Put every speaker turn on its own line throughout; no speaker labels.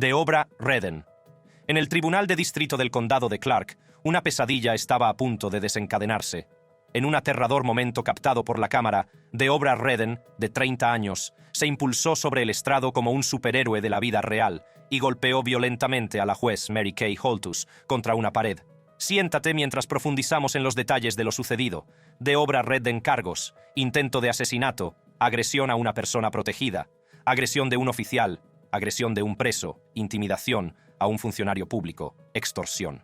Deobra Redden. En el Tribunal de Distrito del Condado de Clark, una pesadilla estaba a punto de desencadenarse. En un aterrador momento captado por la cámara, Deobra Redden, de 30 años, se impulsó sobre el estrado como un superhéroe de la vida real y golpeó violentamente a la juez Mary Kay Holthus contra una pared. Siéntate mientras profundizamos en los detalles de lo sucedido. Deobra Redden cargos: intento de asesinato, agresión a una persona protegida, agresión de un oficial, agresión de un preso, intimidación a un funcionario público, extorsión.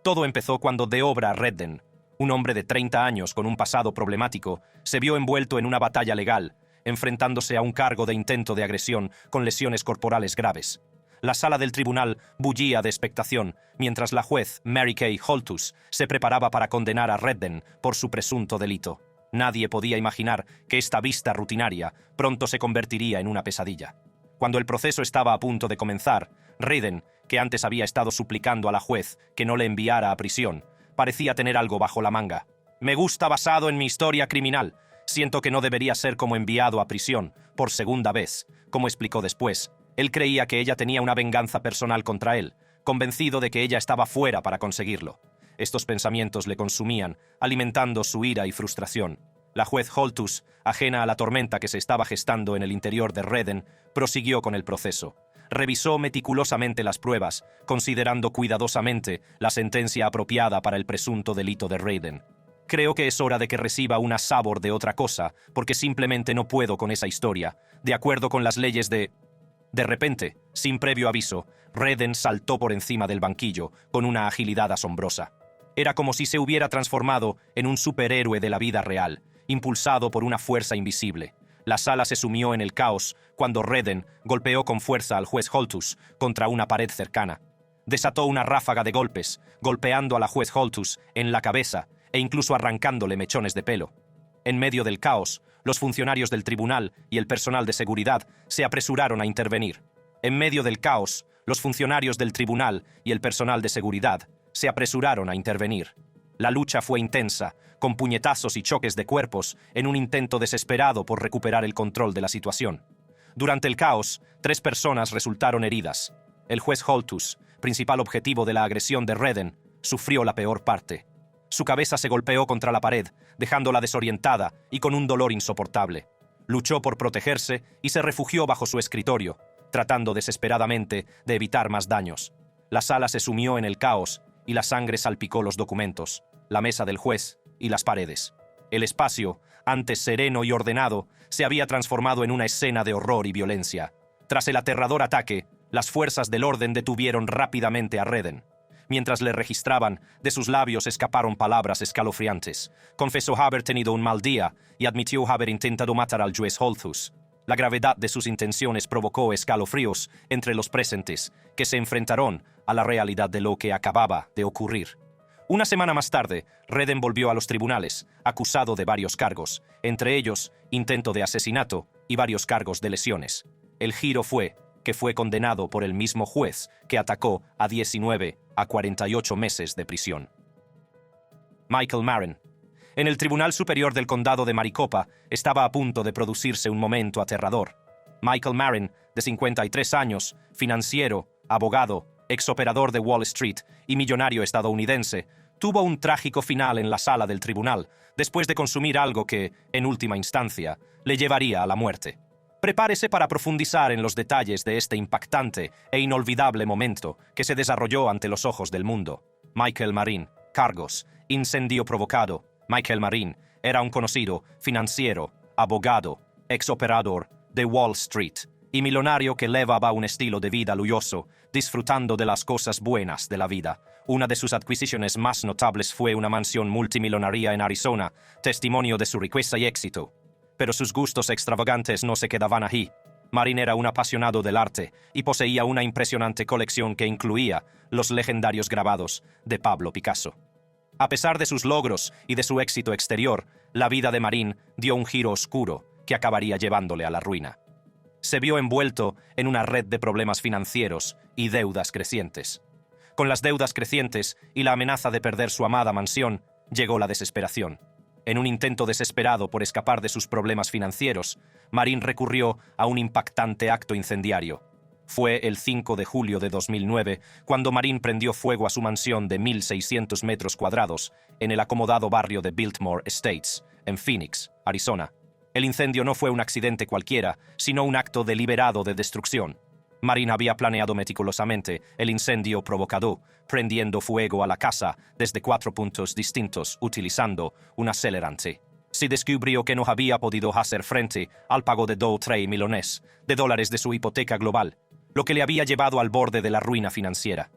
Todo empezó cuando Deobra Redden, un hombre de 30 años con un pasado problemático, se vio envuelto en una batalla legal, enfrentándose a un cargo de intento de agresión con lesiones corporales graves. La sala del tribunal bullía de expectación, mientras la juez Mary Kay Holthus se preparaba para condenar a Redden por su presunto delito. Nadie podía imaginar que esta vista rutinaria pronto se convertiría en una pesadilla. Cuando el proceso estaba a punto de comenzar, Redden, que antes había estado suplicando a la juez que no le enviara a prisión, parecía tener algo bajo la manga. «Me gusta basado en mi historia criminal. Siento que no debería ser como enviado a prisión, por segunda vez», como explicó después. Él creía que ella tenía una venganza personal contra él, convencido de que ella estaba fuera para conseguirlo. Estos pensamientos le consumían, alimentando su ira y frustración. La juez Holthus, ajena a la tormenta que se estaba gestando en el interior de Redden, prosiguió con el proceso. Revisó meticulosamente las pruebas, considerando cuidadosamente la sentencia apropiada para el presunto delito de Redden. «Creo que es hora de que reciba una sabor de otra cosa, porque simplemente no puedo con esa historia, de acuerdo con las leyes de...». De repente, sin previo aviso, Redden saltó por encima del banquillo con una agilidad asombrosa. Era como si se hubiera transformado en un superhéroe de la vida real, impulsado por una fuerza invisible. La sala se sumió en el caos cuando Redden golpeó con fuerza al juez Holthus contra una pared cercana. Desató una ráfaga de golpes, golpeando a la juez Holthus en la cabeza e incluso arrancándole mechones de pelo. En medio del caos, los funcionarios del tribunal y el personal de seguridad se apresuraron a intervenir. En medio del caos, los funcionarios del tribunal y el personal de seguridad se apresuraron a intervenir. La lucha fue intensa, con puñetazos y choques de cuerpos en un intento desesperado por recuperar el control de la situación. Durante el caos, 3 personas resultaron heridas. El juez Holthus, principal objetivo de la agresión de Redden, sufrió la peor parte. Su cabeza se golpeó contra la pared, dejándola desorientada y con un dolor insoportable. Luchó por protegerse y se refugió bajo su escritorio, tratando desesperadamente de evitar más daños. La sala se sumió en el caos y la sangre salpicó los documentos, la mesa del juez y las paredes. El espacio, antes sereno y ordenado, se había transformado en una escena de horror y violencia. Tras el aterrador ataque, las fuerzas del orden detuvieron rápidamente a Redden. Mientras le registraban, de sus labios escaparon palabras escalofriantes. Confesó haber tenido un mal día y admitió haber intentado matar al juez Holthus. La gravedad de sus intenciones provocó escalofríos entre los presentes, que se enfrentaron a la realidad de lo que acababa de ocurrir. Una semana más tarde, Redden volvió a los tribunales, acusado de varios cargos, entre ellos intento de asesinato y varios cargos de lesiones. El giro fue que fue condenado por el mismo juez que atacó a 19 a 48 meses de prisión. Michael Marin. En el Tribunal Superior del Condado de Maricopa estaba a punto de producirse un momento aterrador. Michael Marin, de 53 años, financiero, abogado, exoperador de Wall Street y millonario estadounidense, tuvo un trágico final en la sala del tribunal después de consumir algo que, en última instancia, le llevaría a la muerte. Prepárese para profundizar en los detalles de este impactante e inolvidable momento que se desarrolló ante los ojos del mundo. Michael Marin, cargos, incendio provocado. Michael Marin era un conocido financiero, abogado, exoperador de Wall Street y millonario que llevaba un estilo de vida lujoso, disfrutando de las cosas buenas de la vida. Una de sus adquisiciones más notables fue una mansión multimillonaria en Arizona, testimonio de su riqueza y éxito. Pero sus gustos extravagantes no se quedaban ahí. Marin era un apasionado del arte y poseía una impresionante colección que incluía los legendarios grabados de Pablo Picasso. A pesar de sus logros y de su éxito exterior, la vida de Marin dio un giro oscuro que acabaría llevándole a la ruina. Se vio envuelto en una red de problemas financieros y deudas crecientes. Con las deudas crecientes y la amenaza de perder su amada mansión, llegó la desesperación. En un intento desesperado por escapar de sus problemas financieros, Marin recurrió a un impactante acto incendiario. Fue el 5 de julio de 2009 cuando Marin prendió fuego a su mansión de 1.600 metros cuadrados en el acomodado barrio de Biltmore Estates, en Phoenix, Arizona. El incendio no fue un accidente cualquiera, sino un acto deliberado de destrucción. Marin había planeado meticulosamente el incendio provocado, prendiendo fuego a la casa desde 4 puntos distintos utilizando un acelerante. Se descubrió que no había podido hacer frente al pago de 2,3 millones de dólares de su hipoteca global, lo que le había llevado al borde de la ruina financiera.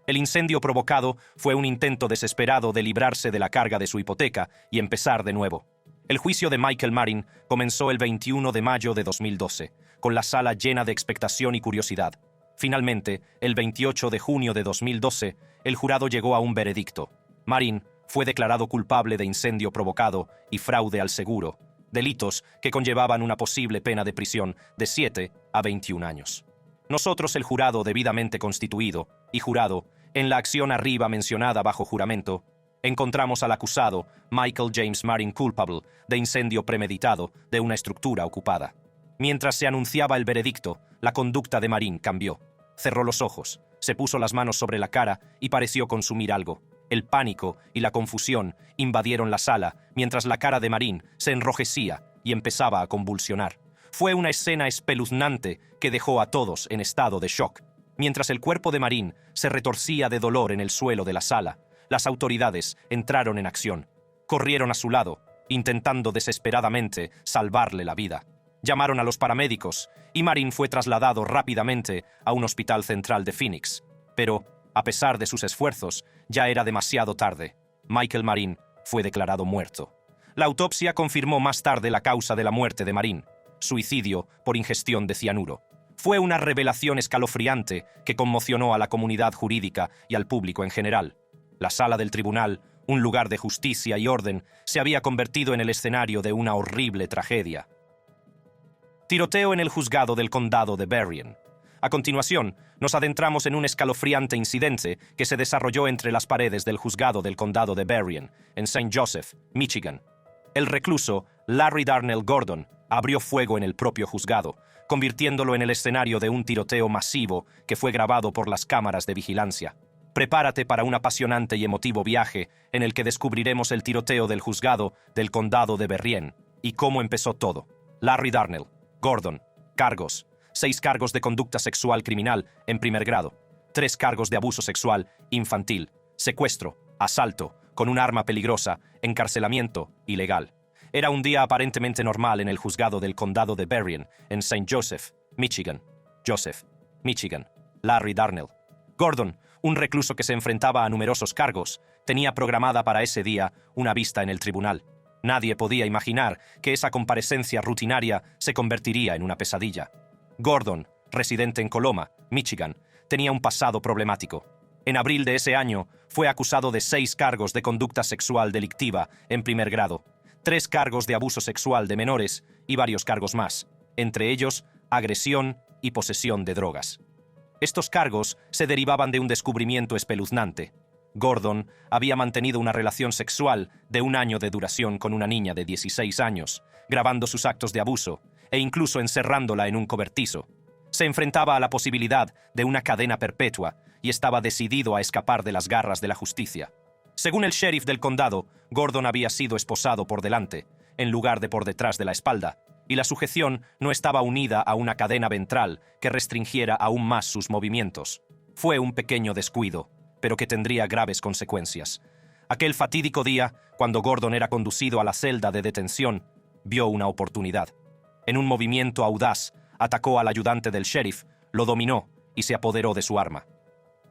El incendio provocado fue un intento desesperado de librarse de la carga de su hipoteca y empezar de nuevo. El juicio de Michael Marin comenzó el 21 de mayo de 2012, con la sala llena de expectación y curiosidad. Finalmente, el 28 de junio de 2012, el jurado llegó a un veredicto. Marin fue declarado culpable de incendio provocado y fraude al seguro, delitos que conllevaban una posible pena de prisión de 7 a 21 años. Nosotros, el jurado debidamente constituido y jurado, en la acción arriba mencionada bajo juramento, encontramos al acusado Michael James Marin culpable de incendio premeditado de una estructura ocupada. Mientras se anunciaba el veredicto, la conducta de Marin cambió. Cerró los ojos, se puso las manos sobre la cara y pareció consumir algo. El pánico y la confusión invadieron la sala mientras la cara de Marin se enrojecía y empezaba a convulsionar. Fue una escena espeluznante que dejó a todos en estado de shock. Mientras el cuerpo de Marin se retorcía de dolor en el suelo de la sala, las autoridades entraron en acción. Corrieron a su lado, intentando desesperadamente salvarle la vida. Llamaron a los paramédicos y Marin fue trasladado rápidamente a un hospital central de Phoenix. Pero, a pesar de sus esfuerzos, ya era demasiado tarde. Michael Marin fue declarado muerto. La autopsia confirmó más tarde la causa de la muerte de Marin: suicidio por ingestión de cianuro. Fue una revelación escalofriante que conmocionó a la comunidad jurídica y al público en general. La sala del tribunal, un lugar de justicia y orden, se había convertido en el escenario de una horrible tragedia. Tiroteo en el juzgado del condado de Berrien. A continuación, nos adentramos en un escalofriante incidente que se desarrolló entre las paredes del juzgado del condado de Berrien, en St. Joseph, Michigan. El recluso Larry Darnell Gordon abrió fuego en el propio juzgado, convirtiéndolo en el escenario de un tiroteo masivo que fue grabado por las cámaras de vigilancia. Prepárate para un apasionante y emotivo viaje en el que descubriremos el tiroteo del juzgado del condado de Berrien y cómo empezó todo. Larry Darnell Gordon. Cargos: 6 cargos de conducta sexual criminal en primer grado, 3 cargos de abuso sexual infantil, secuestro, asalto con un arma peligrosa, encarcelamiento ilegal. Era un día aparentemente normal en el juzgado del condado de Berrien, en St. Joseph, Michigan. Joseph, Michigan. Larry Darnell Gordon, un recluso que se enfrentaba a numerosos cargos, tenía programada para ese día una vista en el tribunal. Nadie podía imaginar que esa comparecencia rutinaria se convertiría en una pesadilla. Gordon, residente en Coloma, Michigan, tenía un pasado problemático. En abril de ese año, fue acusado de 6 cargos de conducta sexual delictiva en primer grado, 3 cargos de abuso sexual de menores y varios cargos más, entre ellos agresión y posesión de drogas. Estos cargos se derivaban de un descubrimiento espeluznante. Gordon había mantenido una relación sexual de 1 año de duración con una niña de 16 años, grabando sus actos de abuso e incluso encerrándola en un cobertizo. Se enfrentaba a la posibilidad de una cadena perpetua y estaba decidido a escapar de las garras de la justicia. Según el sheriff del condado, Gordon había sido esposado por delante, en lugar de por detrás de la espalda, y la sujeción no estaba unida a una cadena ventral que restringiera aún más sus movimientos. Fue un pequeño descuido, pero que tendría graves consecuencias. Aquel fatídico día, cuando Gordon era conducido a la celda de detención, vio una oportunidad. En un movimiento audaz, atacó al ayudante del sheriff, lo dominó y se apoderó de su arma.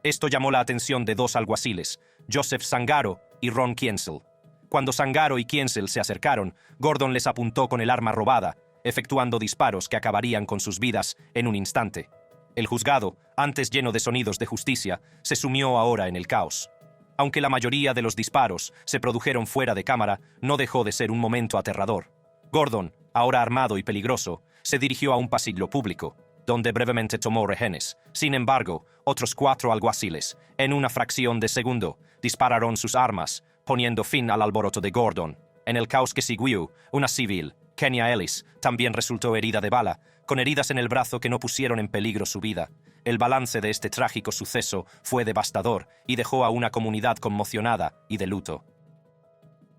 Esto llamó la atención de 2 alguaciles, Joseph Zangaro y Ron Kienzle. Cuando Zangaro y Kienzle se acercaron, Gordon les apuntó con el arma robada, efectuando disparos que acabarían con sus vidas en un instante. El juzgado, antes lleno de sonidos de justicia, se sumió ahora en el caos. Aunque la mayoría de los disparos se produjeron fuera de cámara, no dejó de ser un momento aterrador. Gordon, ahora armado y peligroso, se dirigió a un pasillo público, donde brevemente tomó rehenes. Sin embargo, otros 4 alguaciles, en una fracción de segundo, dispararon sus armas, poniendo fin al alboroto de Gordon. En el caos que siguió, una civil, Kenya Ellis, también resultó herida de bala, con heridas en el brazo que no pusieron en peligro su vida. el balance de este trágico suceso fue devastador y dejó a una comunidad conmocionada y de luto.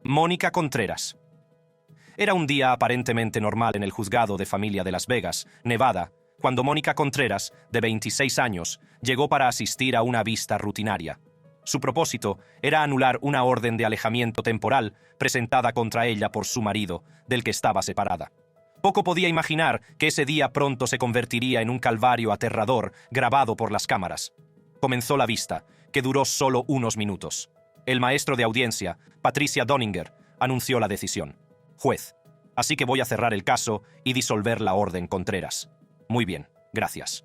Mónica Contreras. Era un día aparentemente normal en el juzgado de familia de Las Vegas, Nevada, cuando Mónica Contreras, de 26 años, llegó para asistir a una vista rutinaria. Su propósito era anular una orden de alejamiento temporal presentada contra ella por su marido, del que estaba separada. Poco podía imaginar que ese día pronto se convertiría en un calvario aterrador grabado por las cámaras. Comenzó la vista, que duró solo unos minutos. El maestro de audiencia, Patricia Doninger, anunció la decisión. Juez, así que voy a cerrar el caso y disolver la orden Contreras. Muy bien, gracias.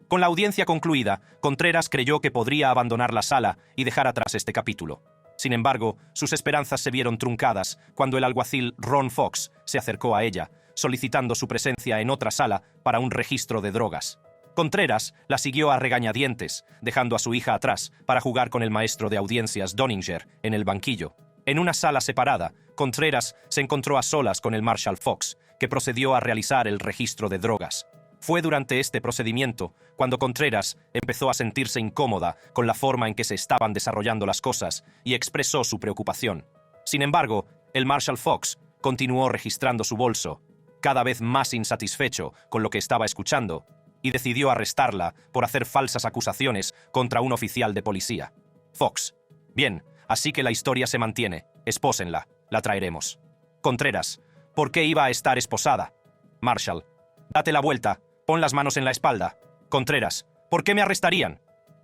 Con la audiencia concluida, Contreras creyó que podría abandonar la sala y dejar atrás este capítulo. Sin embargo, sus esperanzas se vieron truncadas cuando el alguacil Ron Fox se acercó a ella, solicitando su presencia en otra sala para un registro de drogas. Contreras la siguió a regañadientes, dejando a su hija atrás para jugar con el maestro de audiencias Doninger en el banquillo. En una sala separada, Contreras se encontró a solas con el Marshal Fox, que procedió a realizar el registro de drogas. Fue durante este procedimiento cuando Contreras empezó a sentirse incómoda con la forma en que se estaban desarrollando las cosas y expresó su preocupación. Sin embargo, el Marshal Fox continuó registrando su bolso, cada vez más insatisfecho con lo que estaba escuchando, y decidió arrestarla por hacer falsas acusaciones contra un oficial de policía. Fox: bien, así que la historia se mantiene. Espósenla, la traeremos. Contreras: ¿por qué iba a estar esposada? Marshal: date la vuelta, pon las manos en la espalda. Contreras: ¿por qué me arrestarían?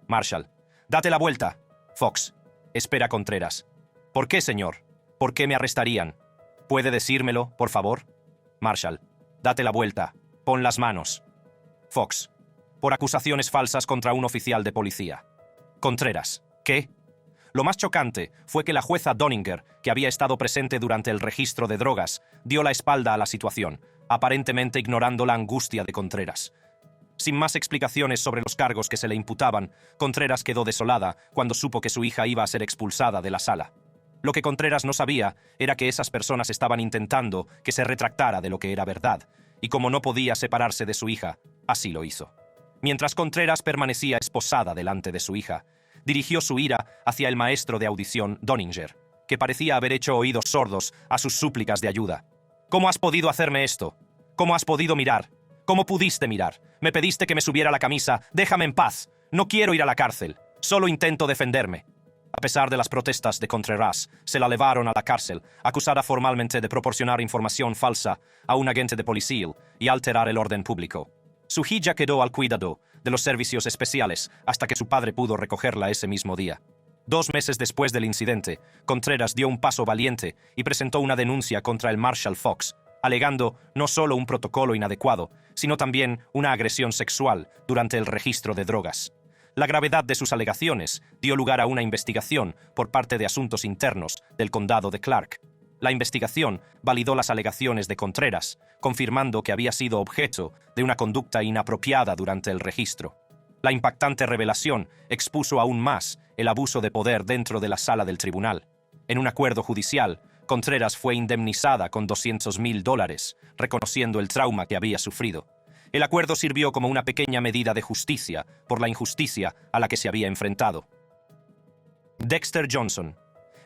Marshal: date la vuelta. Fox: espera, Contreras. ¿Por qué, señor? ¿Por qué me arrestarían? ¿Puede decírmelo, por favor? Marshal: date la vuelta, pon las manos. Fox: por acusaciones falsas contra un oficial de policía. Contreras: ¿qué? Lo más chocante fue que la jueza Doninger, que había estado presente durante el registro de drogas, dio la espalda a la situación, aparentemente ignorando la angustia de Contreras. Sin más explicaciones sobre los cargos que se le imputaban, Contreras quedó desolada cuando supo que su hija iba a ser expulsada de la sala. Lo que Contreras no sabía era que esas personas estaban intentando que se retractara de lo que era verdad, y como no podía separarse de su hija, así lo hizo. Mientras Contreras permanecía esposada delante de su hija, dirigió su ira hacia el maestro de audición Doninger, que parecía haber hecho oídos sordos a sus súplicas de ayuda. ¿Cómo has podido hacerme esto? ¿Cómo has podido mirar? ¿Cómo pudiste mirar? Me pediste que me subiera la camisa. Déjame en paz. No quiero ir a la cárcel. Solo intento defenderme. A pesar de las protestas de Contreras, se la llevaron a la cárcel, acusada formalmente de proporcionar información falsa a un agente de policía y alterar el orden público. Su hija quedó al cuidado de los servicios especiales hasta que su padre pudo recogerla ese mismo día. 2 meses después del incidente, Contreras dio un paso valiente y presentó una denuncia contra el Marshal Fox, alegando no solo un protocolo inadecuado, sino también una agresión sexual durante el registro de drogas. La gravedad de sus alegaciones dio lugar a una investigación por parte de Asuntos Internos del Condado de Clark. La investigación validó las alegaciones de Contreras, confirmando que había sido objeto de una conducta inapropiada durante el registro. La impactante revelación expuso aún más el abuso de poder dentro de la sala del tribunal. En un acuerdo judicial, Contreras fue indemnizada con $200,000, reconociendo el trauma que había sufrido. El acuerdo sirvió como una pequeña medida de justicia por la injusticia a la que se había enfrentado. Dexter Johnson.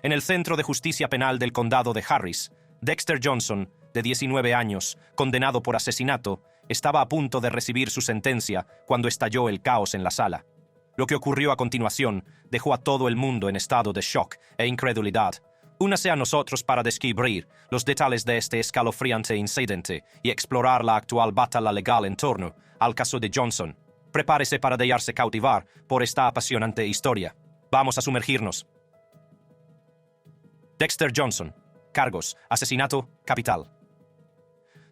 En el Centro de Justicia Penal del Condado de Harris, Dexter Johnson, de 19 años, condenado por asesinato, estaba a punto de recibir su sentencia cuando estalló el caos en la sala. Lo que ocurrió a continuación dejó a todo el mundo en estado de shock e incredulidad. Únase a nosotros para descubrir los detalles de este escalofriante incidente y explorar la actual batalla legal en torno al caso de Johnson. Prepárese para dejarse cautivar por esta apasionante historia. Vamos a sumergirnos. Dexter Johnson. Cargos: asesinato capital.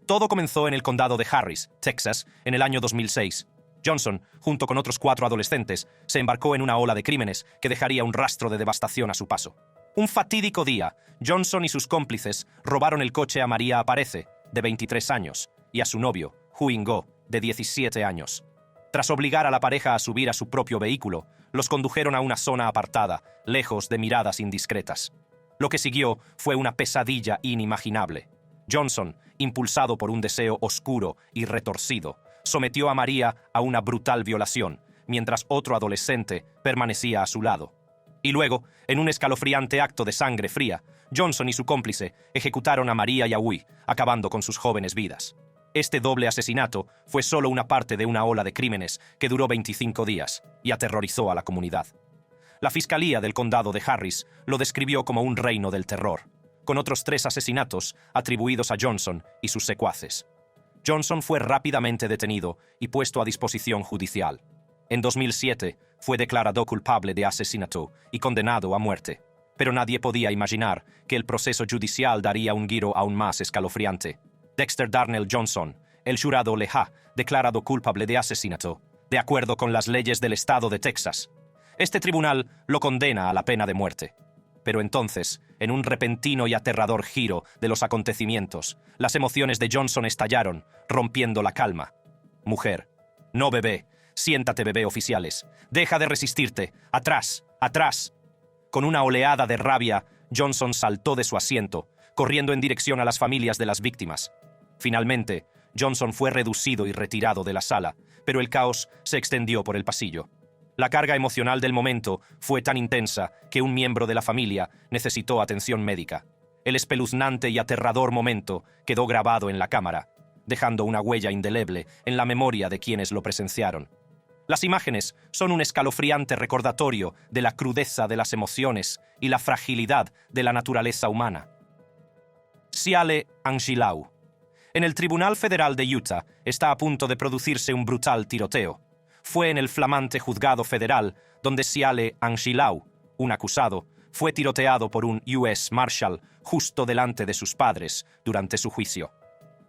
Todo comenzó en el condado de Harris, Texas, en el año 2006. Johnson, junto con otros 4 adolescentes, se embarcó en una ola de crímenes que dejaría un rastro de devastación a su paso. Un fatídico día, Johnson y sus cómplices robaron el coche a María Aparece, de 23 años, y a su novio, Huing Go, de 17 años. Tras obligar a la pareja a subir a su propio vehículo, los condujeron a una zona apartada, lejos de miradas indiscretas. Lo que siguió fue una pesadilla inimaginable. Johnson, impulsado por un deseo oscuro y retorcido, sometió a María a una brutal violación, mientras otro adolescente permanecía a su lado. Y luego, en un escalofriante acto de sangre fría, Johnson y su cómplice ejecutaron a María y a Uy, acabando con sus jóvenes vidas. Este doble asesinato fue solo una parte de una ola de crímenes que duró 25 días y aterrorizó a la comunidad. La Fiscalía del Condado de Harris lo describió como un reino del terror, con otros 3 asesinatos atribuidos a Johnson y sus secuaces. Johnson fue rápidamente detenido y puesto a disposición judicial. En 2007 fue declarado culpable de asesinato y condenado a muerte, pero nadie podía imaginar que el proceso judicial daría un giro aún más escalofriante. Dexter Darnell Johnson, el jurado le ha declarado culpable de asesinato, de acuerdo con las leyes del estado de Texas. Este tribunal lo condena a la pena de muerte. Pero entonces, en un repentino y aterrador giro de los acontecimientos, las emociones de Johnson estallaron, rompiendo la calma. Mujer, no bebé, siéntate bebé oficiales, deja de resistirte, atrás, atrás. Con una oleada de rabia, Johnson saltó de su asiento, corriendo en dirección a las familias de las víctimas. Finalmente, Johnson fue reducido y retirado de la sala, pero el caos se extendió por el pasillo. La carga emocional del momento fue tan intensa que un miembro de la familia necesitó atención médica. El espeluznante y aterrador momento quedó grabado en la cámara, dejando una huella indeleble en la memoria de quienes lo presenciaron. Las imágenes son un escalofriante recordatorio de la crudeza de las emociones y la fragilidad de la naturaleza humana. Siale Angilau. En el Tribunal Federal de Utah está a punto de producirse un brutal tiroteo. Fue en el flamante juzgado federal donde Siale Angilau, un acusado, fue tiroteado por un U.S. Marshal justo delante de sus padres durante su juicio.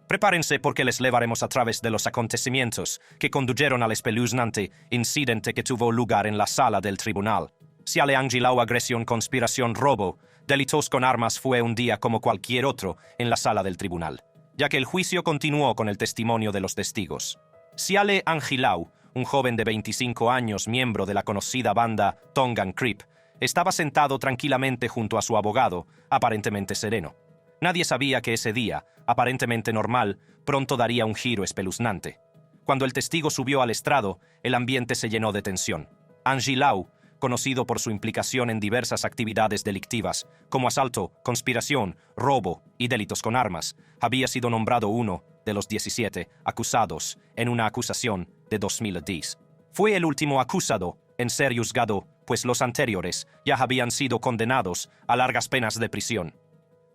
Prepárense porque les llevaremos a través de los acontecimientos que condujeron al espeluznante incidente que tuvo lugar en la sala del tribunal. Siale Angilau, agresión, conspiración, robo, delitos con armas. Fue un día como cualquier otro en la sala del tribunal, ya que el juicio continuó con el testimonio de los testigos. Siale Angilau, un joven de 25 años, miembro de la conocida banda Tongan Creep, estaba sentado tranquilamente junto a su abogado, aparentemente sereno. Nadie sabía que ese día, aparentemente normal, pronto daría un giro espeluznante. Cuando el testigo subió al estrado, el ambiente se llenó de tensión. Angilau, conocido por su implicación en diversas actividades delictivas, como asalto, conspiración, robo y delitos con armas, había sido nombrado uno de los 17 acusados en una acusación de 2010. Fue el último acusado en ser juzgado, pues los anteriores ya habían sido condenados a largas penas de prisión.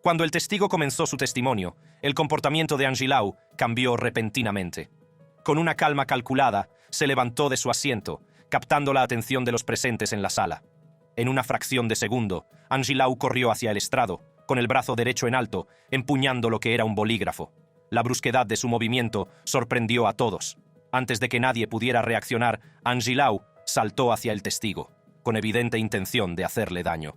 Cuando el testigo comenzó su testimonio, el comportamiento de Angilau cambió repentinamente. Con una calma calculada, se levantó de su asiento, captando la atención de los presentes en la sala. En una fracción de segundo, Angilau corrió hacia el estrado, con el brazo derecho en alto, empuñando lo que era un bolígrafo. La brusquedad de su movimiento sorprendió a todos. Antes de que nadie pudiera reaccionar, Angilau saltó hacia el testigo, con evidente intención de hacerle daño.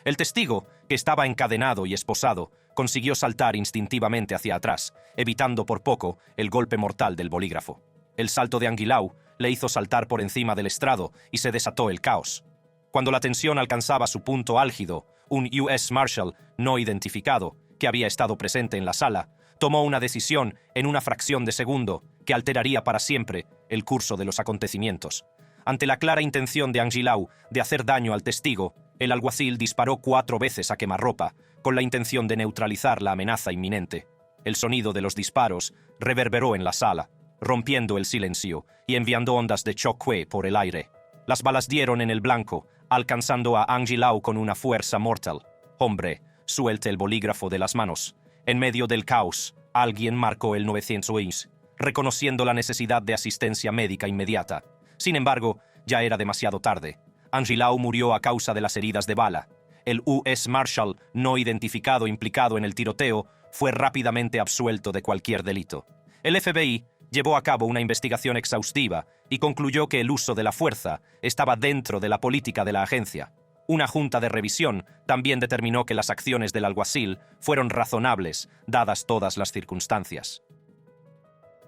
El testigo, que estaba encadenado y esposado, consiguió saltar instintivamente hacia atrás, evitando por poco el golpe mortal del bolígrafo. El salto de Angilau le hizo saltar por encima del estrado y se desató el caos. Cuando la tensión alcanzaba su punto álgido, un U.S. Marshal no identificado, que había estado presente en la sala, tomó una decisión en una fracción de segundo que alteraría para siempre el curso de los acontecimientos. Ante la clara intención de Angilau de hacer daño al testigo, el alguacil disparó 4 veces a quemarropa, con la intención de neutralizar la amenaza inminente. El sonido de los disparos reverberó en la sala, rompiendo el silencio y enviando ondas de choque por el aire. Las balas dieron en el blanco, alcanzando a Angilau con una fuerza mortal. Hombre, suelte el bolígrafo de las manos. En medio del caos, alguien marcó el 911, reconociendo la necesidad de asistencia médica inmediata. Sin embargo, ya era demasiado tarde. Angilau murió a causa de las heridas de bala. El U.S. Marshal no identificado implicado en el tiroteo fue rápidamente absuelto de cualquier delito. El FBI llevó a cabo una investigación exhaustiva y concluyó que el uso de la fuerza estaba dentro de la política de la agencia. Una junta de revisión también determinó que las acciones del alguacil fueron razonables, dadas todas las circunstancias.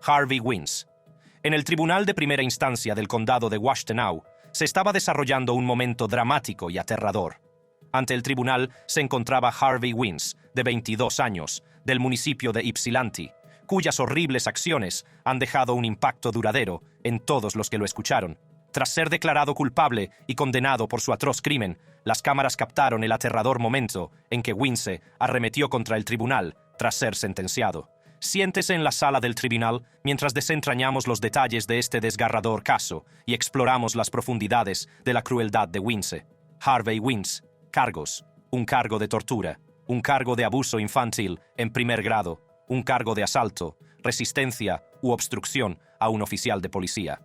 Harvey Wins. En el Tribunal de Primera Instancia del Condado de Washtenaw se estaba desarrollando un momento dramático y aterrador. Ante el tribunal se encontraba Harvey Wins, de 22 años, del municipio de Ypsilanti, cuyas horribles acciones han dejado un impacto duradero en todos los que lo escucharon. Tras ser declarado culpable y condenado por su atroz crimen, las cámaras captaron el aterrador momento en que Wince arremetió contra el tribunal tras ser sentenciado. Siéntese en la sala del tribunal mientras desentrañamos los detalles de este desgarrador caso y exploramos las profundidades de la crueldad de Wince. Harvey Wince. Cargos. Un cargo de tortura. Un cargo de abuso infantil en primer grado. Un cargo de asalto, resistencia u obstrucción a un oficial de policía.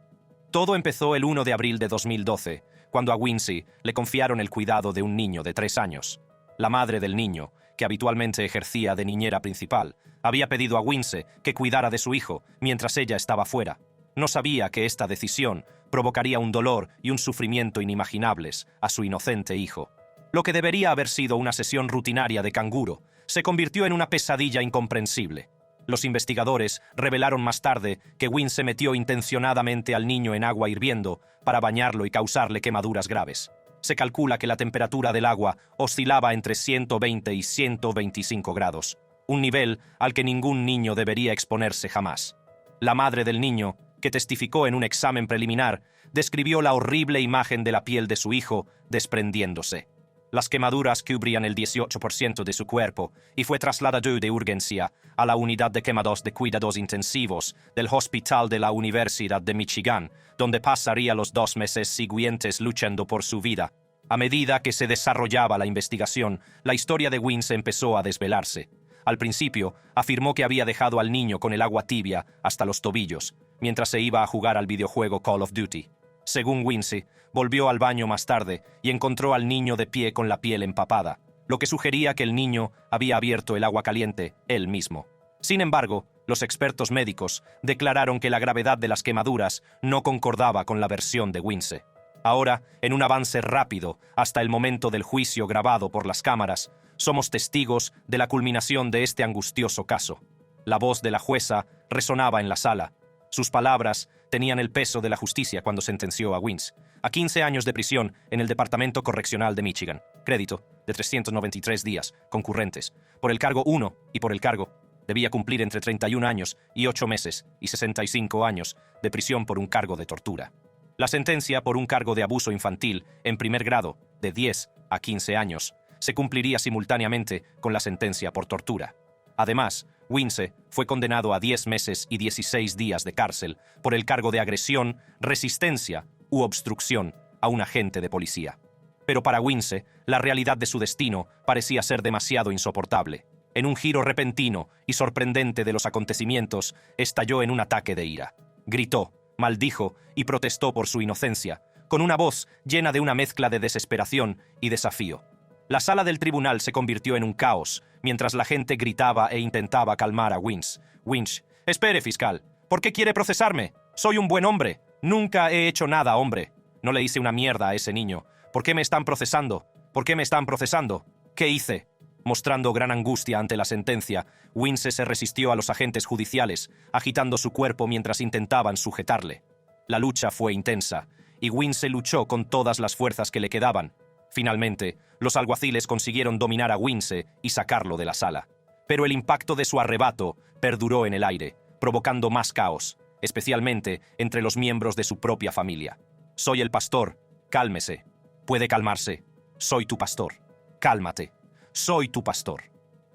Todo empezó el 1 de abril de 2012, cuando a Wince le confiaron el cuidado de un niño de 3 años. La madre del niño, que habitualmente ejercía de niñera principal, había pedido a Wince que cuidara de su hijo mientras ella estaba fuera. No sabía que esta decisión provocaría un dolor y un sufrimiento inimaginables a su inocente hijo. Lo que debería haber sido una sesión rutinaria de canguro se convirtió en una pesadilla incomprensible. Los investigadores revelaron más tarde que Wince metió intencionadamente al niño en agua hirviendo para bañarlo y causarle quemaduras graves. Se calcula que la temperatura del agua oscilaba entre 120 y 125 grados, un nivel al que ningún niño debería exponerse jamás. La madre del niño, que testificó en un examen preliminar, describió la horrible imagen de la piel de su hijo desprendiéndose. Las quemaduras cubrían el 18% de su cuerpo y fue trasladado de urgencia a la unidad de quemados de cuidados intensivos del Hospital de la Universidad de Michigan, donde pasaría los 2 meses siguientes luchando por su vida. A medida que se desarrollaba la investigación, la historia de Wince empezó a desvelarse. Al principio, afirmó que había dejado al niño con el agua tibia hasta los tobillos, mientras se iba a jugar al videojuego Call of Duty. Según Wince, volvió al baño más tarde y encontró al niño de pie con la piel empapada, lo que sugería que el niño había abierto el agua caliente él mismo. Sin embargo, los expertos médicos declararon que la gravedad de las quemaduras no concordaba con la versión de Wince. Ahora, en un avance rápido hasta el momento del juicio grabado por las cámaras, somos testigos de la culminación de este angustioso caso. La voz de la jueza resonaba en la sala. Sus palabras tenían el peso de la justicia cuando sentenció a Wince a 15 años de prisión en el Departamento Correccional de Michigan, crédito de 393 días concurrentes. Por el cargo 1 y por el cargo, debía cumplir entre 31 años y 8 meses y 65 años de prisión por un cargo de tortura. La sentencia por un cargo de abuso infantil en primer grado, de 10 a 15 años, se cumpliría simultáneamente con la sentencia por tortura. Además, Wince fue condenado a 10 meses y 16 días de cárcel por el cargo de agresión, resistencia u obstrucción a un agente de policía. Pero para Wince, la realidad de su destino parecía ser demasiado insoportable. En un giro repentino y sorprendente de los acontecimientos, estalló en un ataque de ira. Gritó, maldijo y protestó por su inocencia, con una voz llena de una mezcla de desesperación y desafío. La sala del tribunal se convirtió en un caos, mientras la gente gritaba e intentaba calmar a Wince. Wince, espere, fiscal. ¿Por qué quiere procesarme? Soy un buen hombre. Nunca he hecho nada, hombre. No le hice una mierda a ese niño. ¿Por qué me están procesando? ¿Por qué me están procesando? ¿Qué hice? Mostrando gran angustia ante la sentencia, Wince se resistió a los agentes judiciales, agitando su cuerpo mientras intentaban sujetarle. La lucha fue intensa, y Wince luchó con todas las fuerzas que le quedaban. Finalmente, los alguaciles consiguieron dominar a Wince y sacarlo de la sala. Pero el impacto de su arrebato perduró en el aire, provocando más caos, especialmente entre los miembros de su propia familia. Soy el pastor. Cálmese. Puede calmarse. Soy tu pastor. Cálmate. Soy tu pastor.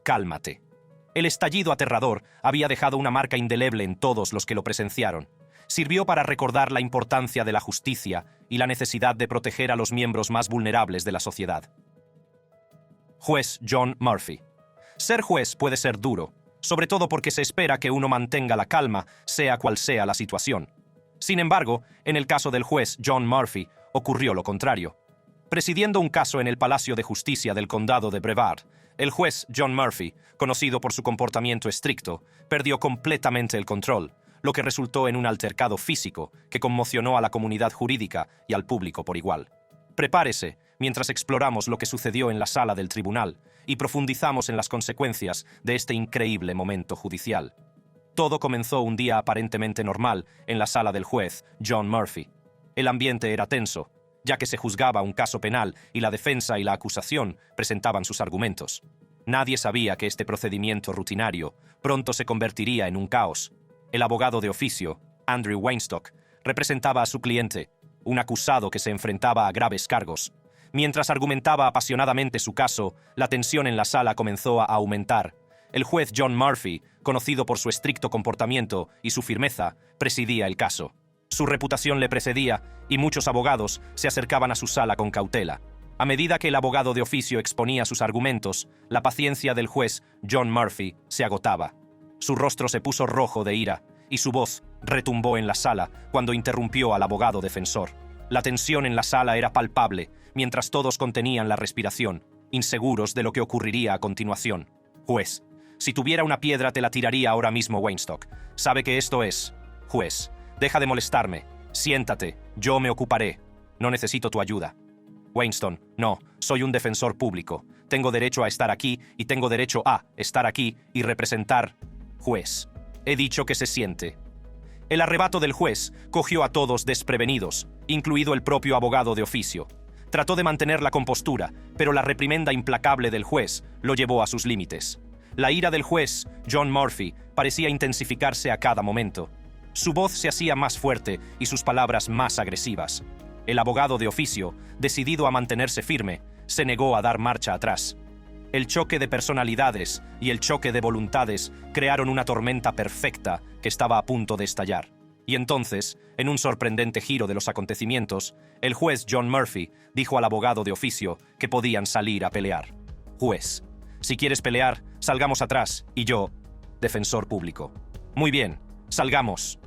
Cálmate. El estallido aterrador había dejado una marca indeleble en todos los que lo presenciaron. Sirvió para recordar la importancia de la justicia y la necesidad de proteger a los miembros más vulnerables de la sociedad. Juez John Murphy. Ser juez puede ser duro, sobre todo porque se espera que uno mantenga la calma, sea cual sea la situación. Sin embargo, en el caso del juez John Murphy, ocurrió lo contrario. Presidiendo un caso en el Palacio de Justicia del Condado de Brevard, el juez John Murphy, conocido por su comportamiento estricto, perdió completamente el control, lo que resultó en un altercado físico que conmocionó a la comunidad jurídica y al público por igual. Prepárese mientras exploramos lo que sucedió en la sala del tribunal y profundizamos en las consecuencias de este increíble momento judicial. Todo comenzó un día aparentemente normal en la sala del juez John Murphy. El ambiente era tenso, ya que se juzgaba un caso penal y la defensa y la acusación presentaban sus argumentos. Nadie sabía que este procedimiento rutinario pronto se convertiría en un caos. El abogado de oficio, Andrew Weinstock, representaba a su cliente, un acusado que se enfrentaba a graves cargos. Mientras argumentaba apasionadamente su caso, la tensión en la sala comenzó a aumentar. El juez John Murphy, conocido por su estricto comportamiento y su firmeza, presidía el caso. Su reputación le precedía y muchos abogados se acercaban a su sala con cautela. A medida que el abogado de oficio exponía sus argumentos, la paciencia del juez John Murphy se agotaba. Su rostro se puso rojo de ira y su voz retumbó en la sala cuando interrumpió al abogado defensor. La tensión en la sala era palpable, mientras todos contenían la respiración, inseguros de lo que ocurriría a continuación. Juez, si tuviera una piedra te la tiraría ahora mismo, Weinstock. ¿Sabe que esto es? Juez, deja de molestarme. Siéntate, yo me ocuparé. No necesito tu ayuda. Weinstock, no, soy un defensor público. Tengo derecho a estar aquí y tengo derecho a estar aquí y representar. Juez, he dicho que se siente. El arrebato del juez cogió a todos desprevenidos, incluido el propio abogado de oficio. Trató de mantener la compostura, pero la reprimenda implacable del juez lo llevó a sus límites. La ira del juez, John Murphy, parecía intensificarse a cada momento. Su voz se hacía más fuerte y sus palabras más agresivas. El abogado de oficio, decidido a mantenerse firme, se negó a dar marcha atrás. El choque de personalidades y el choque de voluntades crearon una tormenta perfecta que estaba a punto de estallar. Y entonces, en un sorprendente giro de los acontecimientos, el juez John Murphy dijo al abogado de oficio que podían salir a pelear. Juez, si quieres pelear, salgamos atrás, y yo, defensor público. Muy bien, salgamos.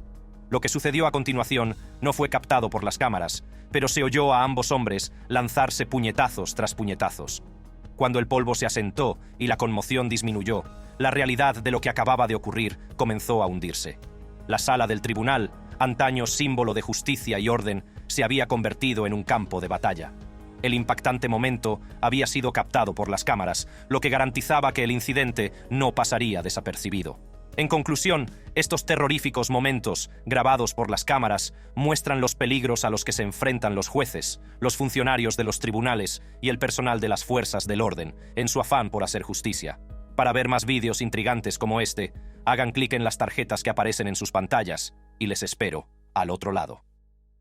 Lo que sucedió a continuación no fue captado por las cámaras, pero se oyó a ambos hombres lanzarse puñetazos tras puñetazos. Cuando el polvo se asentó y la conmoción disminuyó, la realidad de lo que acababa de ocurrir comenzó a hundirse. La sala del tribunal, antaño símbolo de justicia y orden, se había convertido en un campo de batalla. El impactante momento había sido captado por las cámaras, lo que garantizaba que el incidente no pasaría desapercibido. En conclusión, estos terroríficos momentos, grabados por las cámaras, muestran los peligros a los que se enfrentan los jueces, los funcionarios de los tribunales y el personal de las fuerzas del orden, en su afán por hacer justicia. Para ver más vídeos intrigantes como este, hagan clic en las tarjetas que aparecen en sus pantallas y les espero al otro lado.